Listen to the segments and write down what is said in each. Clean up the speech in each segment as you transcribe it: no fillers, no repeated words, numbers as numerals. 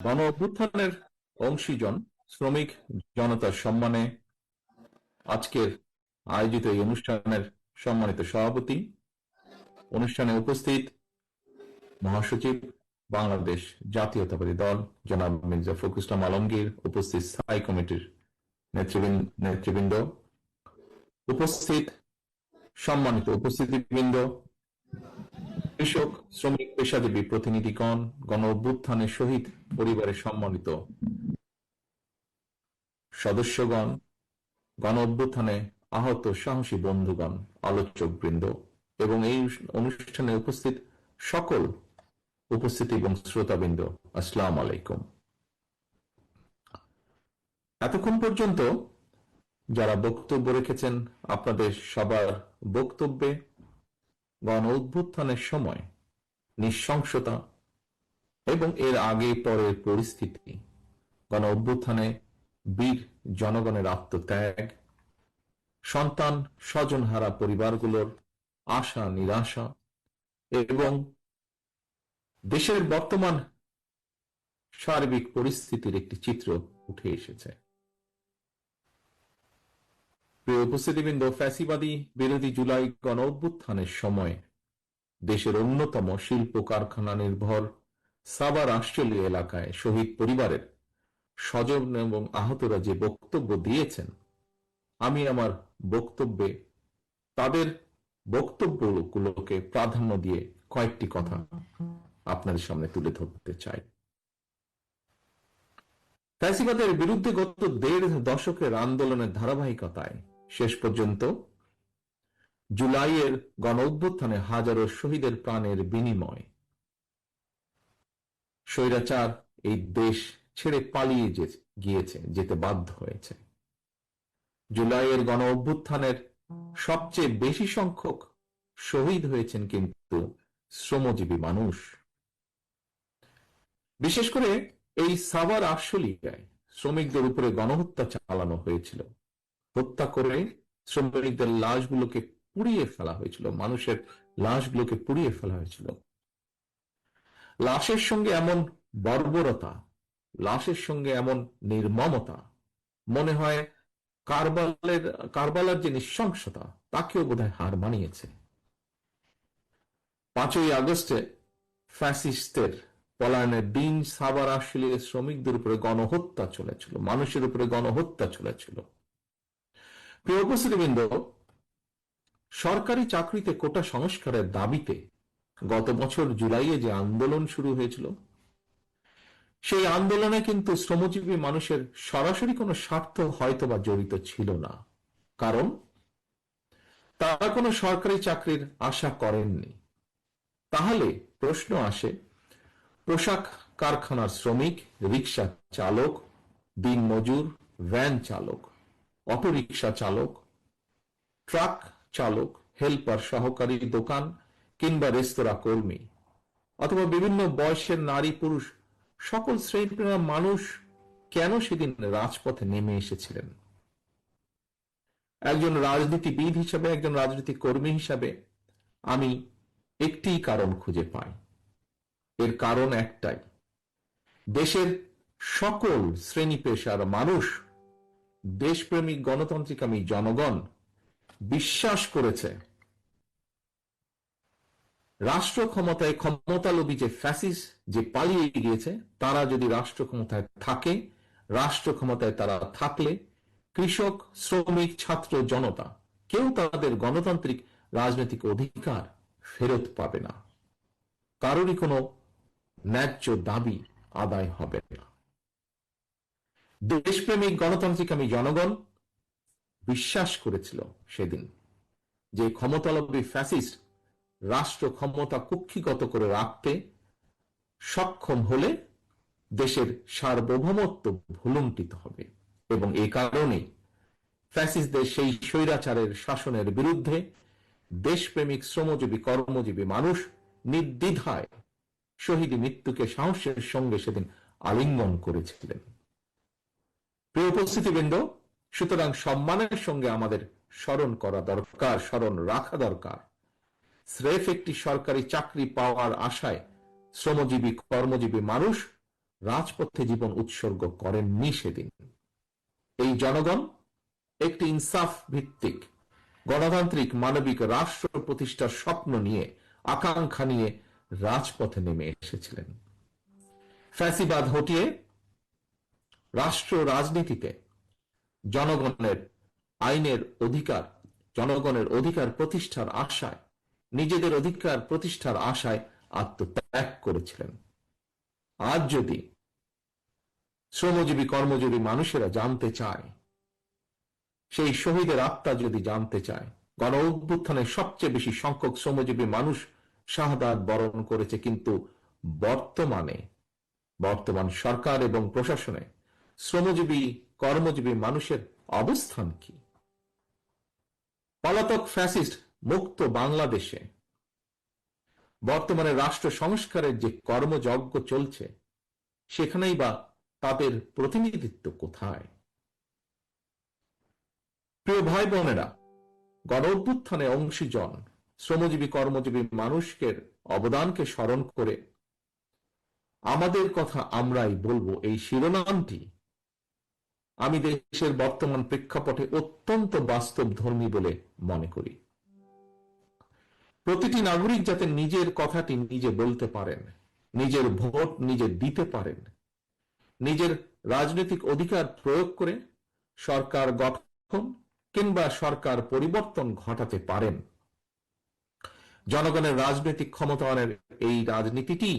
গণ অভ্যুত্থানের অংশীজন শ্রমিক জনতার সম্মানে আজকের আয়োজিত এই অনুষ্ঠানের সম্মানিত সভাপতি, অনুষ্ঠানে উপস্থিত মহাসচিব, বাংলাদেশ জাতীয়তাবাদী দল জনাব মির্জা ফখরুল ইসলাম আলমগীর, উপস্থিত স্থায়ী কমিটির নেতৃবৃন্দ, উপস্থিত সম্মানিত উপস্থিতিবৃন্দ, কৃষক, শ্রমিক, পেশাজীবী প্রতিনিধিগণ, গণ অভ্যুত্থানের শহীদ পরিবারের সম্মানিত সদস্যগণ, গণ অভ্যুত্থানে আহত সাহসী বন্ধুগণ, আলোচক বৃন্দ এবং এই অনুষ্ঠানে উপস্থিত সকল উপস্থিতি এবং শ্রোতাবৃন্দ, আসসালাম আলাইকুম। এতক্ষণ পর্যন্ত যারা বক্তব্য রেখেছেন, আপনাদের সবার বক্তব্যে গণ অভ্যুত্থানের সময় নৃশংসতা এবং এর আগে পরের পরিস্থিতি, গণ অভ্যুত্থানে বীর জনগণের আত্মত্যাগ, সন্তান স্বজনহারা পরিবারগুলোর আশা নিরাশা এবং দেশের বর্তমান সার্বিক পরিস্থিতির একটি চিত্র উঠে এসেছে। প্রিয় উপস্থিতিবৃন্দ, ফ্যাসিবাদী বিরোধী জুলাই গণ অভ্যুত্থানের সময় দেশের অন্যতম শিল্প কারখানা নির্ভর সাভার আশুলিয়া এলাকায় শহীদ পরিবারের স্বজন এবং আহতরা যে বক্তব্য দিয়েছেন, আমি আমার বক্তব্যে তাদের বক্তব্যগুলোকে প্রাধান্য দিয়ে কয়েকটি কথা আপনাদের সামনে তুলে ধরতে চাই। ফ্যাসিবাদের বিরুদ্ধে গত ১.৫ দশকের আন্দোলনের ধারাবাহিকতায় শেষ পর্যন্ত জুলাইয়ের গণ অভ্যুত্থানে হাজারো শহীদের প্রাণের বিনিময় স্বৈরাচার এই দেশ ছেড়ে পালিয়ে যেতে বাধ্য হয়েছে। জুলাইয়ের গণ অভ্যুত্থানের সবচেয়ে বেশি সংখ্যক শহীদ হয়েছেন কিন্তু শ্রমজীবী মানুষ। বিশেষ করে এই সাভার আশুলিয়ায় শ্রমিকদের উপরে গণহত্যা চালানো হয়েছিল। হত্যা করে শ্রমিকদের লাশগুলোকে পুড়িয়ে ফেলা হয়েছিল, মানুষের লাশগুলোকে পুড়িয়ে ফেলা হয়েছিল। লাশের সঙ্গে এমন বর্বরতা, লাশের সঙ্গে এমন নির্মমতা, মনে হয় কারবালার যে নৃশংসতা তাকেও বোধহয় হার মানিয়েছে। ৫ই আগস্টে ফ্যাসিস্টের পলায়নের দিন সাভার আশুলিয়ার শ্রমিকদের উপরে গণহত্যা চলেছিল, মানুষের উপরে গণহত্যা চলেছিল। প্রিয় উপস্থিতিবৃন্দ, সরকারি চাকরিতে কোটা সংস্কারের দাবিতে গত বছর জুলাইয়ে যে আন্দোলন শুরু হয়েছিল, সেই আন্দোলনে কিন্তু শ্রমজীবী মানুষের সরাসরি কোনো স্বার্থ হয়তোবা জড়িত ছিল না, কারণ তারা কোনো সরকারি চাকরির আশা করেননি। তাহলে প্রশ্ন আসে, পোশাক কারখানার শ্রমিক, রিক্সা চালক, দিনমজুর, ভ্যান চালক, অটোরিক্সা চালক, ট্রাক চালক, হেল্পার, সহকারী, দোকান কিংবা রেস্তোরাঁ কর্মী, অথবা বিভিন্ন বয়সের নারী পুরুষ, সকল শ্রেণীর মানুষ কেন সেদিন রাজপথে নেমে এসেছিলেন? একজন রাজনীতিবিদ হিসাবে, একজন রাজনৈতিক কর্মী হিসাবে আমি একটি কারণ খুঁজে পাই। এর কারণ একটাই, দেশের সকল শ্রেণী পেশার মানুষ, দেশপ্রেমিক গণতান্ত্রিকামী জনগণ বিশ্বাস করেছে রাষ্ট্র ক্ষমতায় ক্ষমতালোভী যে ফ্যাসিস্ট যে পালিয়ে গিয়েছে, তারা যদি রাষ্ট্র ক্ষমতায় থাকে, রাষ্ট্র ক্ষমতায় তারা থাকলে কৃষক, শ্রমিক, ছাত্র, জনতা কেউ তাদের গণতান্ত্রিক রাজনৈতিক অধিকার ফেরত পাবে না, কারোরই কোনো ন্যায্য দাবি আদায় হবে না। দেশপ্রেমিক গণতান্ত্রিকামী জনগণ বিশ্বাস করেছিল সেদিন যে ক্ষমতালোভী ফ্যাসিস্ট রাষ্ট্র ক্ষমতা কুক্ষিগত করে রাখতে সক্ষম হলে দেশের সার্বভৌমত্ব ভুলুণ্ঠিত হবে, এবং এই কারণে ফ্যাসিস্টদের সেই স্বৈরাচারের শাসনের বিরুদ্ধে দেশপ্রেমিক শ্রমজীবী কর্মজীবী মানুষ নির্দ্বিধায় শহীদ মৃত্যুকে সাহসের সঙ্গে সেদিন আলিঙ্গন করেছিলেন। প্রিয় উপস্থিতিবৃন্দ, সুতরাং সম্মানের সঙ্গে আমাদের স্মরণ করা দরকার, স্মরণ রাখা দরকার, স্রেফ একটি সরকারি চাকরি পাওয়ার আশায় শ্রমজীবী কর্মজীবী মানুষ রাজপথে জীবন উৎসর্গ করেননি সেদিন। এই জনগণ একটি ইনসাফ ভিত্তিক গণতান্ত্রিক মানবিক রাষ্ট্র প্রতিষ্ঠার স্বপ্ন নিয়ে, আকাঙ্ক্ষা নিয়ে রাজপথে নেমে এসেছিলেন। ফ্যাসিবাদ হটিয়ে রাষ্ট্র রাজনীতিতে জনগণের আইনের অধিকার, জনগণের অধিকার প্রতিষ্ঠার আশায়, নিজেদের অধিকার প্রতিষ্ঠার আশায় আত্মত্যাগ করেছিলেন। আজ যদি শ্রমজীবী কর্মজীবী মানুষেরা জানতে চায়, সেই শহীদের আত্মা যদি জানতে চায়, গণ অভ্যুত্থানে সবচেয়ে বেশি সংখ্যক শ্রমজীবী মানুষ শাহাদাত বরণ করেছে, কিন্তু বর্তমান সরকার এবং প্রশাসনে শ্রমজীবী কর্মজীবী মানুষের অবস্থান কি? পলাতক ফ্যাসিস্ট মুক্ত বাংলাদেশে বর্তমানে রাষ্ট্র সংস্কারের যে কর্মযজ্ঞ চলছে, সেখানেই বা তাদের প্রতিনিধিত্ব কোথায়? প্রিয় ভাই বোনেরা, গণ অভ্যুত্থানে অংশীজন শ্রমজীবী কর্মজীবী মানুষের অবদানকে স্মরণ করে আমাদের কথা আমরাই বলবো, এই শিরোনামটি আমি দেশের বর্তমান প্রেক্ষাপটে অত্যন্ত বাস্তবধর্মী বলে মনে করি। প্রতিটি নাগরিক যাতে নিজের কথাটি নিজে বলতে পারেন, নিজের ভোট নিজে দিতে পারেন, নিজের রাজনৈতিক অধিকার প্রয়োগ করে সরকার গঠন কিংবা সরকার পরিবর্তন ঘটাতে পারেন। জনগণের রাজনৈতিক ক্ষমতায়নের এই রাজনীতিটি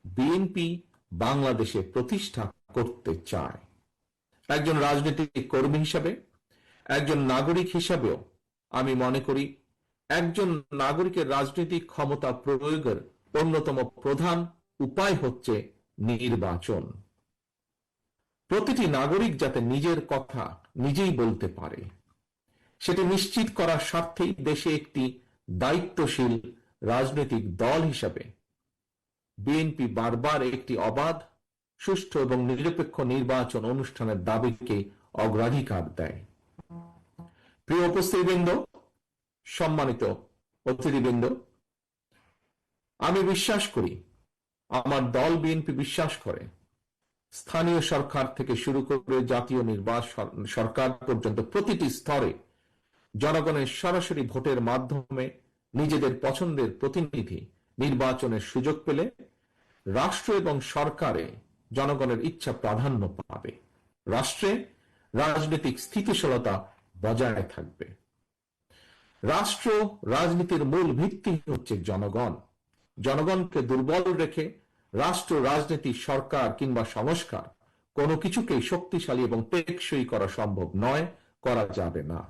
বিএনপি বাংলাদেশে প্রতিষ্ঠা করতে চায়। একজন রাজনৈতিক কর্মী হিসাবে, একজন নাগরিক হিসাবেও আমি মনে করি একজন নাগরিকের রাজনৈতিক ক্ষমতা প্রয়োগের অন্যতম প্রধান উপায় হচ্ছে নির্বাচন। প্রতিটি নাগরিক যাতে নিজের কথা নিজেই বলতে পারে, সেটি নিশ্চিত করার স্বার্থেই দেশে একটি দায়িত্বশীল রাজনৈতিক দল হিসাবে বিএনপি বারবার একটি অবাধ, সুষ্ঠু এবং নিরপেক্ষ নির্বাচন অনুষ্ঠানের দাবিকে অগ্রাধিকার দেয়। প্রিয় উপস্থিতিবৃন্দ, সম্মানিত অতিথিবৃন্দ, আমি বিশ্বাস করি, আমার দল বিএনপি বিশ্বাস করে, স্থানীয় সরকার থেকে শুরু করে জাতীয় নির্বাচন সরকার পর্যন্ত প্রতিটি স্তরে জনগণের সরাসরি ভোটের মাধ্যমে নিজেদের পছন্দের প্রতিনিধি নির্বাচনের সুযোগ পেলে রাষ্ট্র এবং সরকারে জনগণের ইচ্ছা প্রাধান্য পাবে, রাষ্ট্রে রাজনৈতিক স্থিতিশীলতা বজায় থাকবে। রাষ্ট্র রাজনীতির মূল ভিত্তি হচ্ছে জনগণ। জনগণকে দুর্বল রেখে রাষ্ট্র রাজনীতি, সরকার কিংবা সংস্কার কোনো কিছুকেই শক্তিশালী এবং টেকসই করা সম্ভব নয়, করা যাবে না।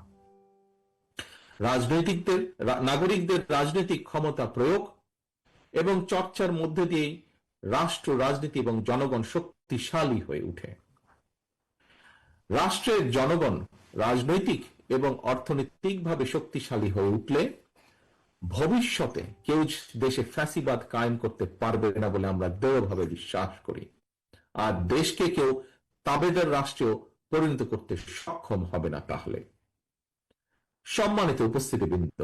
নাগরিকদের রাজনৈতিক ক্ষমতা প্রয়োগ এবং চর্চার মধ্যে দিয়েই রাষ্ট্র রাজনীতি এবং জনগণ শক্তিশালী হয়ে ওঠে। রাষ্ট্রের জনগণ রাজনৈতিক এবং অর্থনৈতিকভাবে শক্তিশালী হয়ে উঠলে ভবিষ্যতে কেউ দেশে ফ্যাসিবাদ কায়েম করতে পারবে না বলে আমরা দৃঢ়ভাবে বিশ্বাস করি। আর দেশকে কেউ তাবেদার রাষ্ট্রেও পরিণত করতে সক্ষম হবে না। তাহলে সম্মানিত উপস্থিতিবৃন্দ,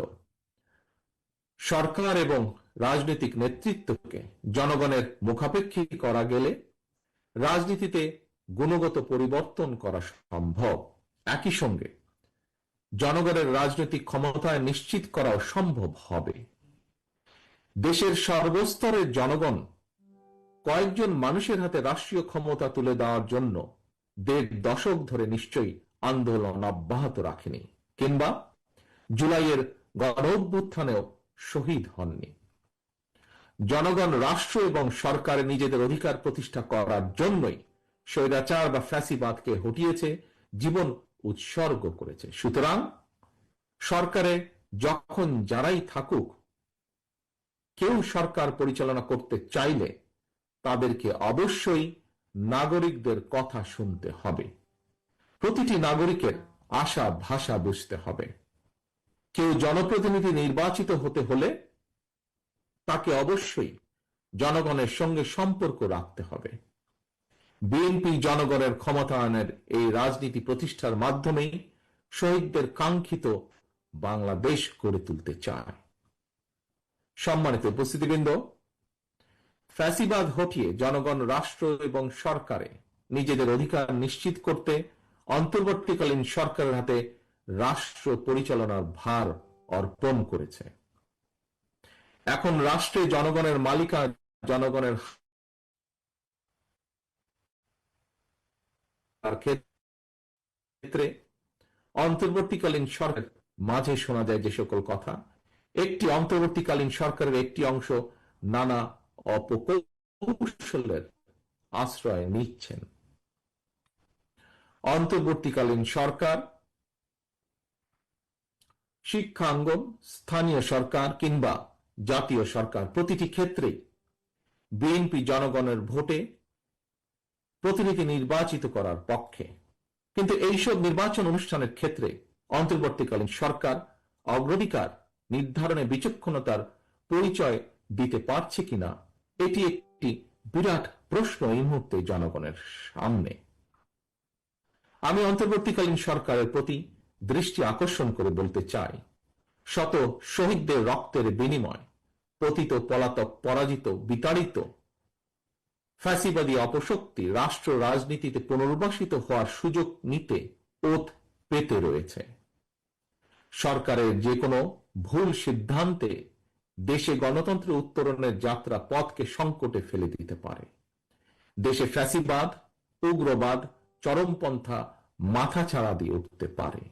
সরকার এবং রাজনৈতিক নেতৃত্বকে জনগণের মুখাপেক্ষী করা গেলে রাজনীতিতে গুণগত পরিবর্তন করা সম্ভব। একই সঙ্গে জনগণের রাজনৈতিক ক্ষমতায় নিশ্চিত করাও সম্ভব হবে। দেশের সর্বস্তরের জনগণ কয়েকজন মানুষের হাতে রাষ্ট্রীয় ক্ষমতা তুলে দেওয়ার জন্য ১.৫ দশক ধরে নিশ্চয়ই আন্দোলন অব্যাহত রাখেনি, কিংবা জুলাইয়ের গণ অভ্যুত্থানেও শহীদ হননি। জনগণ রাষ্ট্র এবং সরকারে নিজেদের অধিকার প্রতিষ্ঠা করার জন্যই স্বৈরাচার বা ফ্যাসিবাদকে হটিয়েছে, জীবন উৎসর্গ করেছে। সুতরাং সরকারে যখন যারাই থাকুক, কেউ সরকার পরিচালনা করতে চাইলে তাদেরকে অবশ্যই নাগরিকদের কথা শুনতে হবে। প্রতিটি নাগরিকের আশা ভাষা বুঝতে হবে। কেউ জনপ্রতিনিধি নির্বাচিত হতে হলে তাকে অবশ্যই জনগণের সঙ্গে সম্পর্ক রাখতে হবে। বিএনপি জনগণের ক্ষমতায়নের এই রাজনীতি প্রতিষ্ঠার মাধ্যমেই শহীদদের কাঙ্ক্ষিত বাংলাদেশ গড়ে তুলতে চায়। সম্মানিত উপস্থিতিবৃন্দ, ফ্যাসিবাদ হটিয়ে জনগণ রাষ্ট্র এবং সরকারে নিজেদের অধিকার নিশ্চিত করতে অন্তর্বর্তীকালীন সরকারের হাতে রাষ্ট্র পরিচালনার ভার অর্পণ করেছে। এখন রাষ্ট্রে জনগণের মালিকানা জনগণের ক্ষেত্রে অন্তর্বর্তীকালীন সরকার মাঝে শোনা যায় যে সকল কথা, একটি অন্তর্বর্তীকালীন সরকারের একটি অংশ নানা অপকৌশলের আশ্রয় নিচ্ছেন। অন্তর্বর্তীকালীন সরকার শিক্ষাঙ্গন, স্থানীয় সরকার কিংবা জাতীয় সরকার, প্রতিটি ক্ষেত্রে বিএনপি জনগণের ভোটে প্রতিনিধি নির্বাচিত করার পক্ষে। কিন্তু এইসব নির্বাচন অনুষ্ঠানের ক্ষেত্রে অন্তর্বর্তীকালীন সরকার অগ্রাধিকার নির্ধারণে বিচক্ষণতার পরিচয় দিতে পারছে কিনা, এটি একটি বিরাট প্রশ্ন এই মুহূর্তে জনগণের সামনে। আমি অন্তর্বর্তীকালীন সরকারের প্রতি দৃষ্টি আকর্ষণ করে বলতে চাই, শত শহীদদের রক্তের বিনিময় পতিত, পলাতক, পরাজিত, বিতাড়িত ফ্যাসিবাদী অপশক্তি রাষ্ট্র রাজনীতিতে পুনর্বাসিত হওয়ার সুযোগ নিতে ওত পেতে রয়েছে। সরকারের যে কোনো ভুল সিদ্ধান্তে দেশে গণতন্ত্র উত্তরণের যাত্রা পথকে সংকটে ফেলে দিতে পারে। দেশে ফ্যাসিবাদ, উগ্রবাদ, চরমপন্থা মাথাচাড়া দিয়ে উঠতে পারে।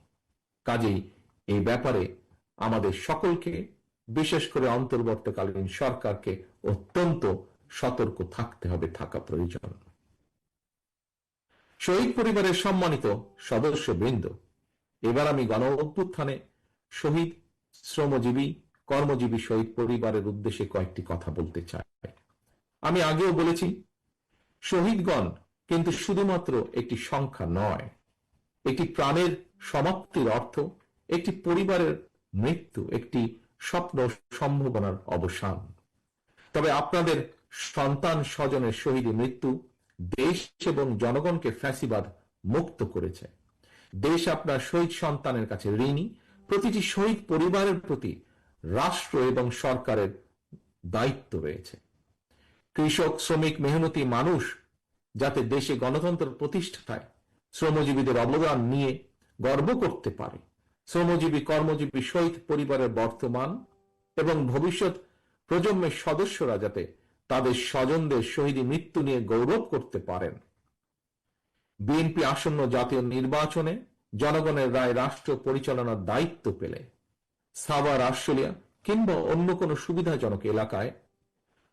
কাজেই এই ব্যাপারে আমাদের সকলকে, বিশেষ করে অন্তর্বর্তীকালীন সরকারকে অত্যন্ত সতর্ক থাকতে হবে, থাকা প্রয়োজন। শহীদ পরিবারের সম্মানিত সদস্যবৃন্দ, এবার আমি গণ অভ্যুত্থানে শহীদ, শ্রমজীবী, কর্মজীবী শহীদ পরিবারের উদ্দেশ্যে কয়েকটি কথা বলতে চাই। আমি আগেও বলেছি, শহীদগণ কিন্তু শুধুমাত্র একটি সংখ্যা নয়, একটি প্রাণের সমাপ্তির অর্থ, একটি পরিবারের মৃত্যু, একটি স্বপ্ন সম্ভাবনার অবসান। তবে আপনাদের সন্তান স্বজনের শহীদ মৃত্যু দেশ এবং জনগণকে ফ্যাসিবাদ মুক্ত করেছে। দেশ আপনার শহীদ সন্তানের কাছে ঋণী। প্রতিটি শহীদ পরিবারের প্রতি রাষ্ট্র এবং সরকারের দায়িত্ব রয়েছে। কৃষক, শ্রমিক, মেহনতি মানুষ যাতে দেশে গণতন্ত্র প্রতিষ্ঠায় শ্রমজীবীদের অবদান নিয়ে গর্ব করতে পারে, শ্রমজীবী, কর্মজীবী শহীদ পরিবারের বর্তমান এবং ভবিষ্যৎ প্রজন্মের সদস্যরা যাতে তাদের স্বজনদের শহীদ মৃত্যু নিয়ে গৌরব করতে পারেন। বিএনপি আসন্ন জাতীয় নির্বাচনে জনগণের রায় রাষ্ট্র পরিচালনার দায়িত্ব পেলে সাভার, আশুলিয়া কিংবা অন্য কোনো সুবিধাজনক এলাকায়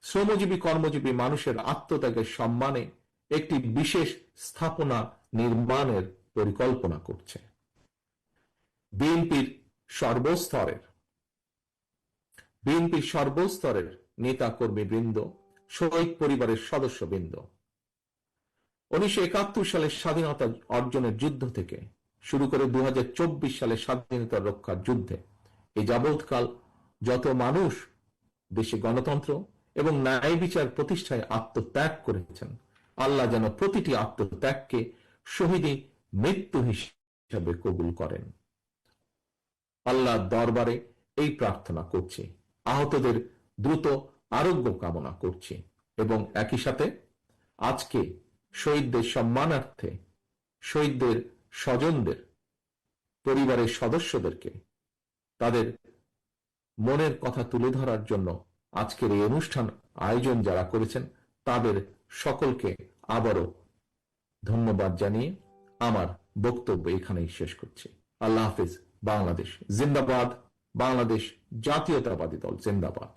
শ্রমজীবী, কর্মজীবী মানুষের আত্মত্যাগের সম্মানে একটি বিশেষ স্থাপনা নির্মাণের পরিকল্পনা করছে। বিএনপির সর্বস্তরের নেতা কর্মীবৃন্দ, শহীদ পরিবারের সদস্যবৃন্দ 1971 সালের স্বাধীনতা অর্জনের যুদ্ধ থেকে শুরু করে 2024 সালে স্বাধীনতা রক্ষার যুদ্ধে এ যাবৎকাল যত মানুষ দেশে গণতন্ত্র এবং ন্যায় বিচার প্রতিষ্ঠায় আত্মত্যাগ করেছেন, আল্লাহ যেন প্রতিটি আত্মত্যাগকে শহীদী মৃত্যু হিসাবে কবুল করেন। আল্লাহর দরবারে এই প্রার্থনা করছি, আহতদের দ্রুত আরোগ্য কামনা করছি এবং একই সাথে আজকে শহীদদের সম্মানার্থে শহীদদের স্বজনদের পরিবারের সদস্যদেরকে তাদের মনের কথা তুলে ধরার জন্য আজকের এই অনুষ্ঠান আয়োজন যারা করেছেন তাদের সকলকে আবারও ধন্যবাদ জানিয়ে আমার বক্তব্য এখানেই শেষ করছি। আল্লাহ হাফিজ। বাংলাদেশ জিন্দাবাদ। বাংলাদেশ জাতীয়তাবাদী দল জিন্দাবাদ।